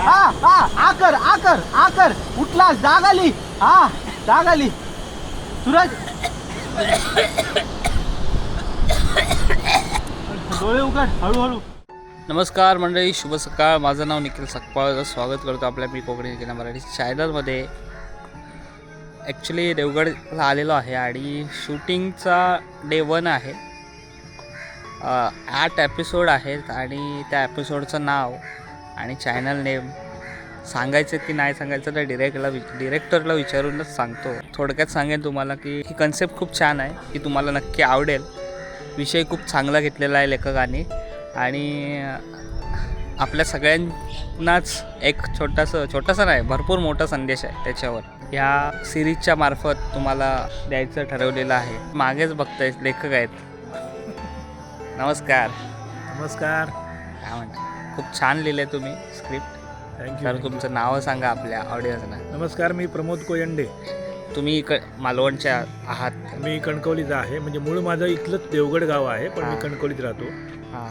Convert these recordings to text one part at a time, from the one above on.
आकर आकर आकर उठला, जाग आली. जाग आली. सूरज डोळे उघड हळूहळू. नमस्कार मंडळी, शुभ सकाळ. माझं नाव निखिल सकपाळ. स्वागत करतो आपल्या मी कोकणी निखिल मराठी चॅनलमध्ये. ॲक्च्युली देवगडला आलेलो आहे आणि शूटिंगचा डे 1 आहे. 8 एपिसोड आहेत आणि त्या एपिसोडचं नाव आणि चॅनल नेम सांगायचं की नाही सांगायचं तर डिरेक्टरला विचारूनच सांगतो. थोडक्यात सांगेन तुम्हाला की ही कन्सेप्ट खूप छान आहे, की तुम्हाला नक्की आवडेल. विषय खूप चांगला घेतलेला आहे लेखकाने आणि आपल्या सगळ्यांनाच एक छोटासा नाही, भरपूर मोठा संदेश आहे त्याच्यावर. ह्या सिरीजच्या मार्फत तुम्हाला द्यायचं ठरवलेलं आहे. मागेच बघताय लेखक आहेत. नमस्कार. नमस्कार. काय म्हणता? खूप छान लिहिले तुम्ही स्क्रिप्ट. थँक्यू. तर तुमचं नाव सांगा आपल्या ऑडियन्सना. नमस्कार, मी प्रमोद कोयंडे. तुम्ही मालवणच्या आहात? मी कणकवलीचा आहे. म्हणजे मूळ माझं इथलंच देवगड गाव आहे, पण मी कणकवलीत राहतो. हां.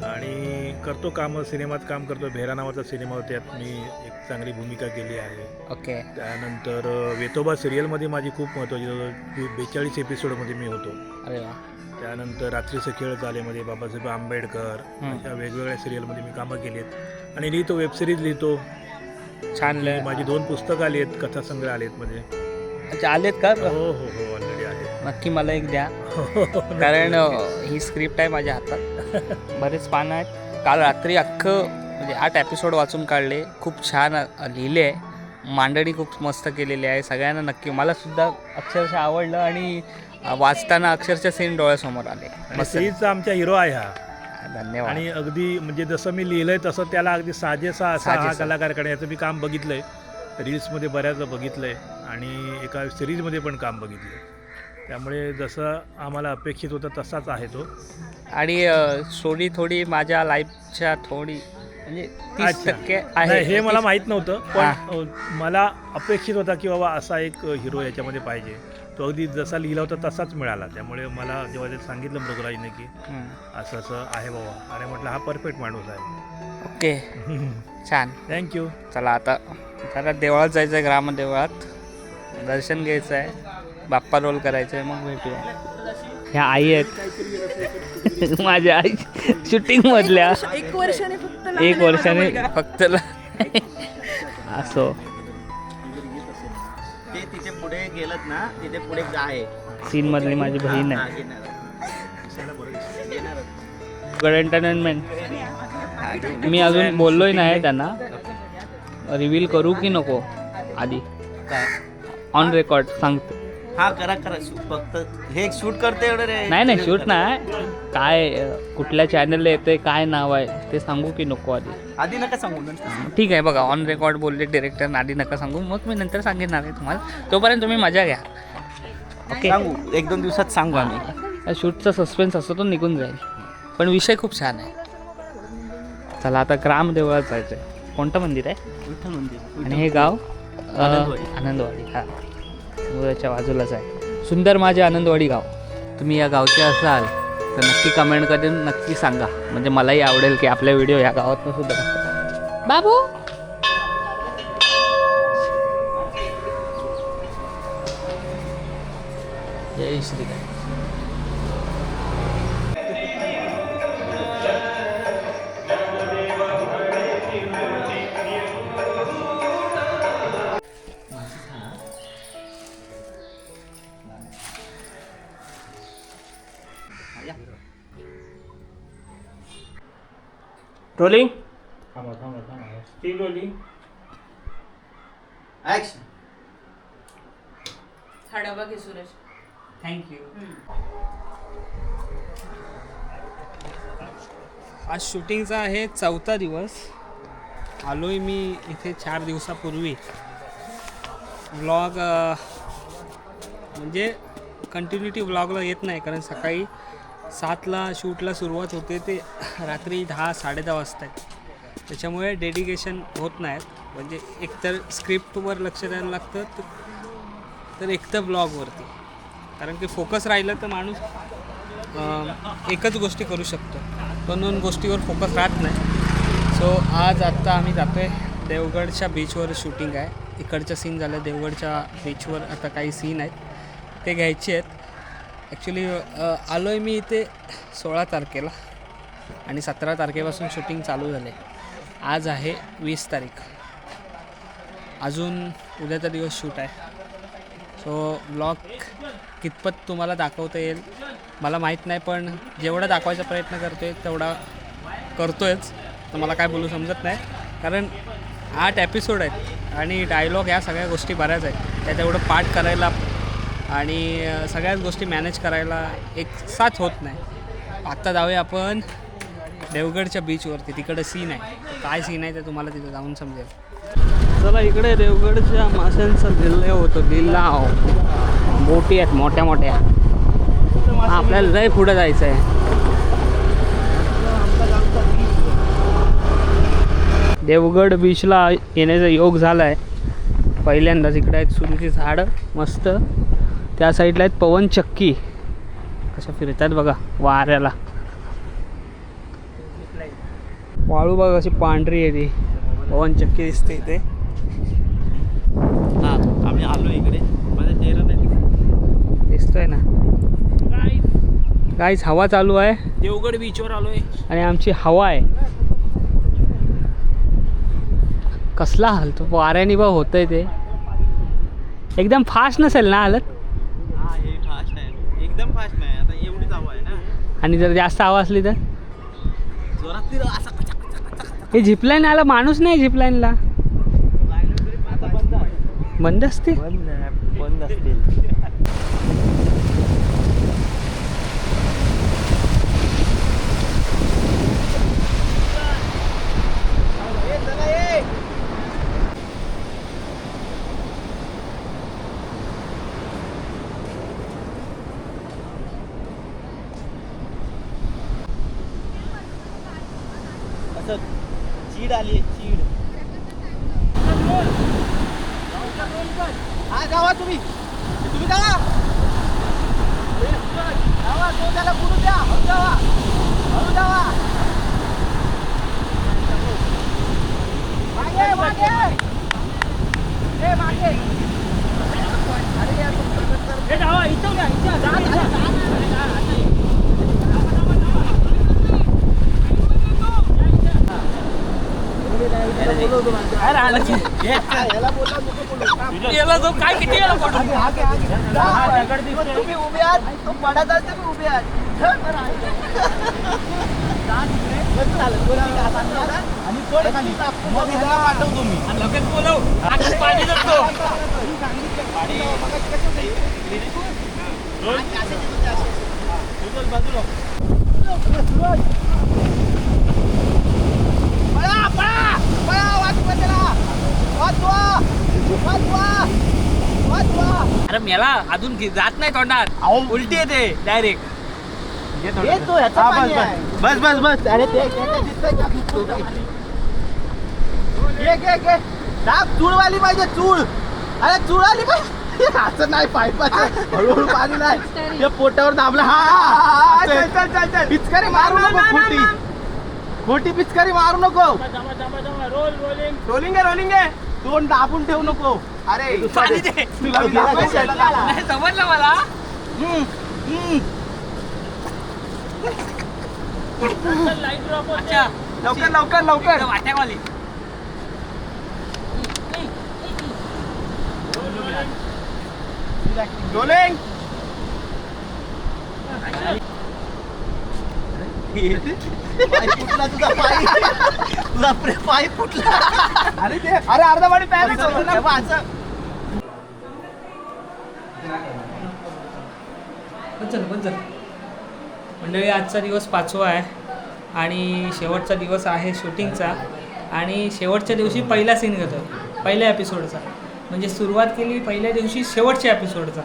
आणि करतो कामं, सिनेमात काम करतो. भेरा नावाचा सिनेमा होता, त्यात मी एक चांगली भूमिका केली आहे. ओके. त्यानंतर वेतोबा सिरियलमध्ये माझी खूप महत्त्वाची 42 एपिसोडमध्ये मी होतो. अरे वा. त्यानंतर रात्रीचे खेळ झालेमध्ये बाबासाहेब आंबेडकर अशा वेगवेगळ्या सिरियलमध्ये मी कामं केली आहेत. आणि लिहितो, वेबसिरीज लिहितो. छान. माझी 2 पुस्तकं आली आहेत, कथासंग्रह आले आहेत मध्ये. अच्छा, आलेत का? हो हो हो, ऑलरेडी आहे. नक्की मला एक द्या, कारण ही स्क्रिप्ट आहे माझ्या हातात. बरेच पानं आहेत. काल रात्री अख्खं म्हणजे 8 एपिसोड वाचून काढले. खूप छान लिहिले आहे. मांडणी खूप मस्त केलेली आहे. सगळ्यांना नक्की, मलासुद्धा अक्षरशः आवडलं आणि वाचताना अक्षरशः सीन डोळ्यासमोर आले. सिरीजचा आमचा हिरो आहे हा. धन्यवाद. आणि अगदी म्हणजे जसं मी लिहिलंय तसं त्याला अगदी साजेसा असा हा कलाकार करण्याचं मी काम बघितलंय. रील्समध्ये बऱ्याच बघितलंय आणि एका सिरीजमध्ये पण काम बघितलंय. त्यामुळे जसं आम्हाला अपेक्षित होतं तसाच आहे तो. आणि स्टोरी थोडी माझ्या लाईफच्या थोडी म्हणजे 30% आहे. हे मला माहीत नव्हतं, पण मला अपेक्षित होता की बाबा असा एक हिरो याच्यामध्ये पाहिजे. तो अगदी जसा लिहिला होता तसाच मिळाला. त्यामुळे मला जेव्हा ते सांगितलं मृगराजने की असं असं आहे बाबा, अरे म्हटलं हा परफेक्ट माणूस आहे. ओके. छान. थँक्यू. चला आता जरा देवळात जायचं आहे. ग्रामदेवळात दर्शन घ्यायचं आहे, बाप्पा रोल करायचं आहे, मग भेटूया. ह्या आई आहेत माझ्या आई शूटिंग मधल्या. 1 वर्षाने फक्त असो. ते तिथे पुढे गेलत ना, तिथे पुढे आहे सीन मधली माझी बहीण आहे. Good entertainment. मी अजून बोललोय नाही त्यांना. रिव्हील करू की नको आधी? ऑन रेकॉर्ड सांगतो. हा करा फक्त हे शूट करते एवढं रे. नाही शूट नाही. काय कुठल्या चॅनलला येतंय, काय नाव आहे ते सांगू की नको आधी नका सांगू. ठीक आहे. बघा, ऑन रेकॉर्ड बोलले डिरेक्टर, आधी नका सांगू, मग मी नंतर सांगणार आहे तुम्हाला. तोपर्यंत तुम्ही मजा घ्या. ओके. सांगू 1-2 दिवसात सांगू आम्ही. शूटचा सस्पेन्स असतो तो निघून जाईल, पण विषय खूप छान आहे. चला आता ग्रामदेवळात जायचं आहे. कोणतं मंदिर आहे? विठ्ठल मंदिर. आणि हे गाव आनंदवाडी. हा, समुद्राच्या बाजूलाच आहे. सुंदर माझे आनंदवाडी गाव. तुम्ही या गावचे असाल तर नक्की कमेंट करून नक्की सांगा, म्हणजे मलाही आवडेल की आपल्या व्हिडिओ या गावातनं सुद्धा. बाबू जय श्री काय. रोलिंग. Steel rolling. ऍक्शन. हा डबा घे सुरेश. थँक्यू. आज शूटिंगचा आहे 4था दिवस. आलोय मी इथे 4 दिवसापूर्वी. व्लॉग म्हणजे कंटिन्युटी व्लॉगला येत नाही, कारण सकाळी 7ला शूटला सुरुवात होते ते रात्री 10-10:30 वाजता आहे. त्याच्यामुळे डेडिकेशन होत नाहीत. म्हणजे एकतर स्क्रिप्टवर लक्ष द्यायला लागतं, तर एकतर ब्लॉगवरती. कारण की फोकस राहिलं तर माणूस एकच गोष्टी करू शकतो, 2 गोष्टीवर फोकस राहत नाही. सो आत्ता आम्ही जातो आहे देवगडच्या बीचवर शूटिंग आहे. इकडचं सीन झालं, देवगडच्या बीचवर आता काही सीन आहेत ते घ्यायचे आहेत. ॲक्च्युली आलो आहे मी इथे 16 तारखेला आणि 17 तारखेपासून शूटिंग चालू झाले. आज आहे 20 तारीख, अजून उद्याचा दिवस शूट आहे. सो ब्लॉग कितपत तुम्हाला दाखवता येईल मला माहीत नाही, पण जेवढा दाखवायचा प्रयत्न करतो आहे तेवढा करतो आहेच. तर मला काय बोलू समजत नाही, कारण 8 एपिसोड आहेत आणि डायलॉग ह्या सगळ्या गोष्टी बऱ्याच आहेत. त्या तेवढं पाठ करायला आणि सगळ्याच गोष्टी मॅनेज करायला एक साथ होत नाही. आत्ता जाऊया आपण देवगडच्या बीचवरती. तिकडं सीन आहे, काय सीन आहे ते तुम्हाला तिथं जाऊन समजेल. चला, इकडे देवगडच्या माशांचा लिलाव होतो. लिलाव बोटी आहेत मोठ्या मोठ्या. आपल्याला लय पुढं जायचं आहे. देवगड बीचला येण्याचा योग झाला आहे पहिल्यांदाच. इकडे आहेत सुरूची झाडं मस्त, त्या साईडला आहेत पवन चक्की कशा फिरतात बघा वाऱ्याला. वाळू बघा कशी पांढरी आहे ती, पवन चक्की दिसते इथे. हां, आम्ही आलो इकडे, माझा चेहरा नाही दिसतोय ना. गाईस हवा चालू आहे, देवगड बीचवर आलो आहे आणि आमची हवा आहे. कसला हलतो वाऱ्याने बा होतंय ते. एकदम फास्ट नसेल ना हालत? हां, हे फास्ट आहे, एकदम फास्ट नाही. आता एवढीच हवा आहे ना, आणि जर जास्त हवा असली तर जोरात ती असं हे झिपलाईन आला, माणूस नाही झिपलाईनला. आता बंद आहे. बंद असते. बंद असतील. चीड आली आहे, चीड. हा, जावा तुम्ही जावा जावा, तो त्याला बुडू द्या. हळू जावा, हळू जावा. मागे मागे, ए मागे. अरे यार, हे जावा, इथं घ्या, इथं जा. काय किती तुम्ही उभे आहात, तो पडत असते, मी उभे आहात. आणि पाठवतो मी लगेच बोलव. पाणी देतो. अरे मेला अजून जात नाही तोंडात, उलटी येते डायरेक्ट. बस बस बस. अरे ते चूळवाली पाहिजे, चूळ. अरे चूळ आली पाहिजे, असं नाही पाईपाचं हळूहळू पाणी नाही, ते पोटावर दाबलं. हा, पिचकारी मारू नको, खोटी खोटी पिचकारी मारू नको. रोलिंग आहे, रोलिंग आहे. तोंड दाबून ठेवू नको. अरे समजलं मला. अच्छा, लवकर लवकर लवकर. वाट्यावाली रोलिंग. पाय फुटला तुझा, पाय तुझा पाय फुटला. अरे ते, अरे अर्धा पाणी प्यायला. मंडळी, आजचा दिवस 5वा आहे आणि शेवटचा दिवस आहे शूटिंगचा. आणि शेवटच्या दिवशी पहिला सीन घेतो, पहिल्या एपिसोडचा. म्हणजे सुरुवात केली पहिल्या दिवशी शेवटच्या एपिसोडचा.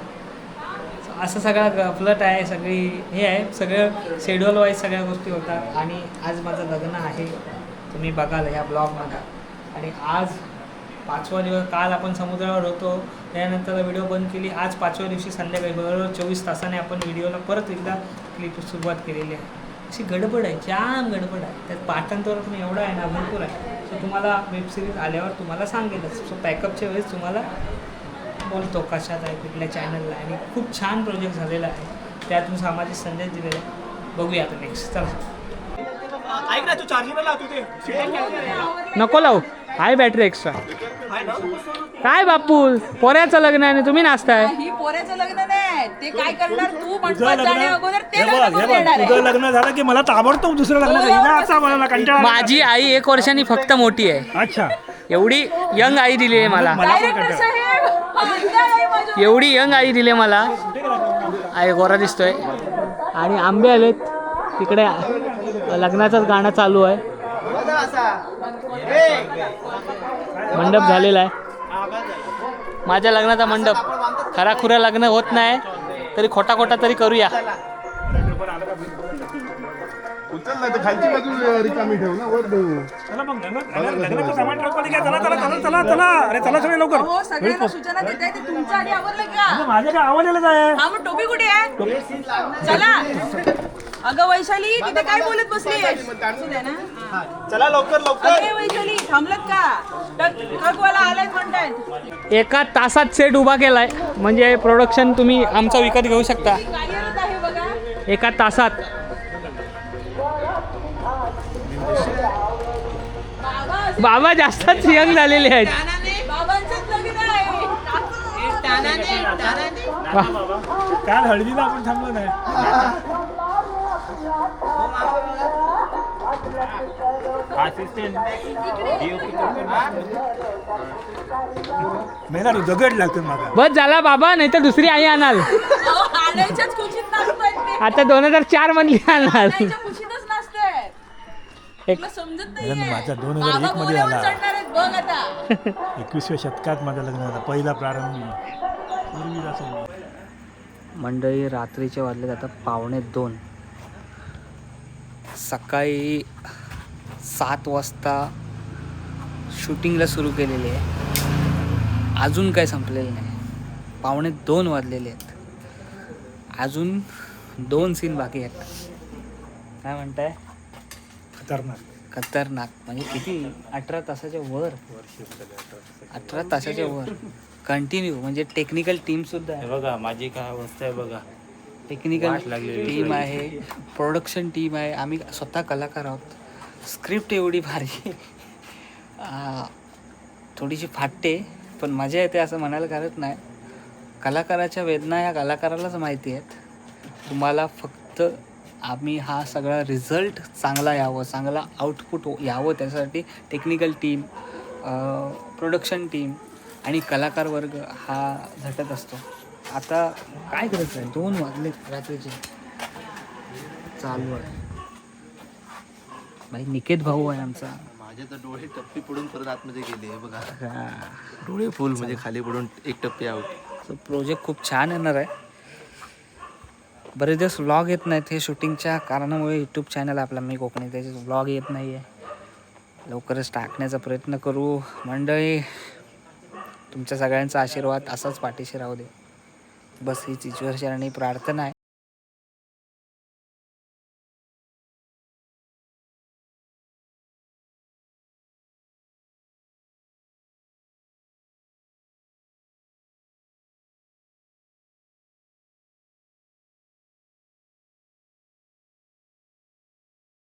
असं सगळा गफलट आहे, सगळी हे आहे, सगळं शेड्यूल वाईज सगळ्या गोष्टी होतात. आणि आज माझं लग्न आहे, तुम्ही बघाल या ब्लॉगमध्ये. आणि आज 5वा दिवस. काल आपण समुद्रावर होतो, त्यानंतर व्हिडिओ बंद केली. आज 5व्या दिवशी संध्याकाळी बरोबर 24 तासाने आपण व्हिडिओला परत एकदा क्लिप सुरुवात केलेली आहे. अशी गडबड आहे, जाम गडबड आहे. त्यात पाठांतर पण एवढं आहे ना, भरपूर आहे. सो तुम्हाला वेबसिरीज आल्यावर तुम्हाला सांगेलच. सो पॅकअपच्या वेळेस तुम्हाला बोलतो कशात आहे, कुठल्या चॅनलला आहे. आणि खूप छान प्रोजेक्ट झालेला आहे, त्यातून सामाजिक संदेश दिलेला आहे. बघूया आता नेक्स्ट. चला ऐक ना, तू चार्जिंगला लावतो ते नको लावू, आहे बॅटरी एक्स्ट्रा. काय बापू, पोऱ्याचं लग्न आहे आणि तुम्ही नाचताय. ही पोऱ्याचं लग्न नाही, ते काय करणार तू तुझं मंडपात लग्न जाण्या अगोदर ते हे लग्न बघ, करून हे बघ, देणार तुझं आहे. लग्न झालं की मला ताबडतोब दुसरं लग्न हो, करायचं. असा मला कंटाळा आला. माझी आई 1 वर्षांनी फक्त मोठी आहे. अच्छा, एवढी यंग आई दिली आहे मला. मला पण डायरेक्टर कंटाळा. साहेब, हा, इथं आहे माझं. एवढी यंग आई दिली मला. आई गोरा दिसतोय आणि आंबे आलेत तिकडे. लग्नाचंच गाणं चालू आहे. मंडप झालेला आहे. माझ्या लग्नाचा मंडप. खराखुरा लग्न होत नाही तरी खोटा खोटा तरी करूया. उचल नाही तर खालची बाजू रिकामी ठेव ना, वर ठेवू. चला मग लग्नाचं सामान ठेव पहिले. चला चला चला चला चला. अरे चला सगळे लवकर. हो, सगळ्यांना सूचना देताय, ते तुमच्या आधी आवरलं का? माझ्या काय आवडलेलंच आहे. हा, मग टोपी कुठे आहे? चला. अगं वैशाली, तिथे काय बोलत बसली? असू दे ना. हा. चला लवकर लवकर. अरे वैशाली, थांबलत का? ट्रकवाला आलाय म्हणतायत. 1 तासात सेट उभा केलाय. म्हणजे प्रोडक्शन तुम्ही आमचा विकत घेऊ शकता कार्यरत आहे बघा. 1 तासात. बाबा जास्तच यंग झालेले आहेत. बाबांचंच लग्न आहे. काल हळदीला आपण थांबलो नाही. मेहनत दगड लागतो मला. बस झाला बाबा, नाही तर दुसरी आई आणाल. अहो, आणायच्याच खुशीत नाचतायत ते. आता 2004 मधली आणाल. आणायच्या खुशीतच नाचतायत. एक तुला समजत माझा नाहीये. 2001 बाबा मध्ये बोलावून आला. चढणार आहेत बघ आता. 21व्या शतकात माझं लग्न झालं. पहिला प्रारंभी. पूर्वी असं मंडळी रात्रीचे वाजले आता 1:45. सकाळी 7 वाजता शूटिंगला सुरू केलेली आहे. अजून काय संपलेलं नाही. 1:45 वाजलेले आहेत. अजून 2 सीन बाकी आहेत. काय म्हणताय? खतरनाक म्हणजे किती? 18 तासाच्या वर. 18 तासाच्या वर कंटिन्यू. म्हणजे टेक्निकल टीम सुद्धा आहे. बघा माझी काय अवस्था आहे बघा. टेक्निकल टीम आहे, प्रोडक्शन टीम आहे, आम्ही स्वतः कलाकार आहोत. स्क्रिप्ट एवढी भारी, थोडीशी फाटते पण मजा येते असं म्हणायला कारण नाही. कलाकाराच्या वेदना ह्या कलाकारालाच माहिती आहेत. तुम्हाला फक्त आम्ही हा सगळा रिझल्ट चांगला यावं, चांगला आउटपुट यावं त्यासाठी टेक्निकल टीम, प्रोडक्शन टीम आणि कलाकार वर्ग हा झटत असतो. आता काय करायचं आहे? 2 वाजले रात्रीचे. चालू आहे भाई. निकेत भाऊ आहे आमचा. माझे तर डोळे टप्पी पडून परत आतमध्ये गेले बघा. डोळे फुल म्हणजे खाली पडून 1 टप्पी आउट. सो प्रोजेक्ट खूप छान येणार आहे. बरेच दिवस व्लॉग येत नाहीत. हे शूटिंगच्या कारणामुळे यूट्यूब चॅनल आपला मी कोकणी, त्याचे व्लॉग येत नाही आहे. लवकरच टाकण्याचा प्रयत्न करू. मंडळी तुमच्या सगळ्यांचा आशीर्वाद असाच पाठीशी राहू दे. बस हीच ईश्वरचरणी प्रार्थना आहे.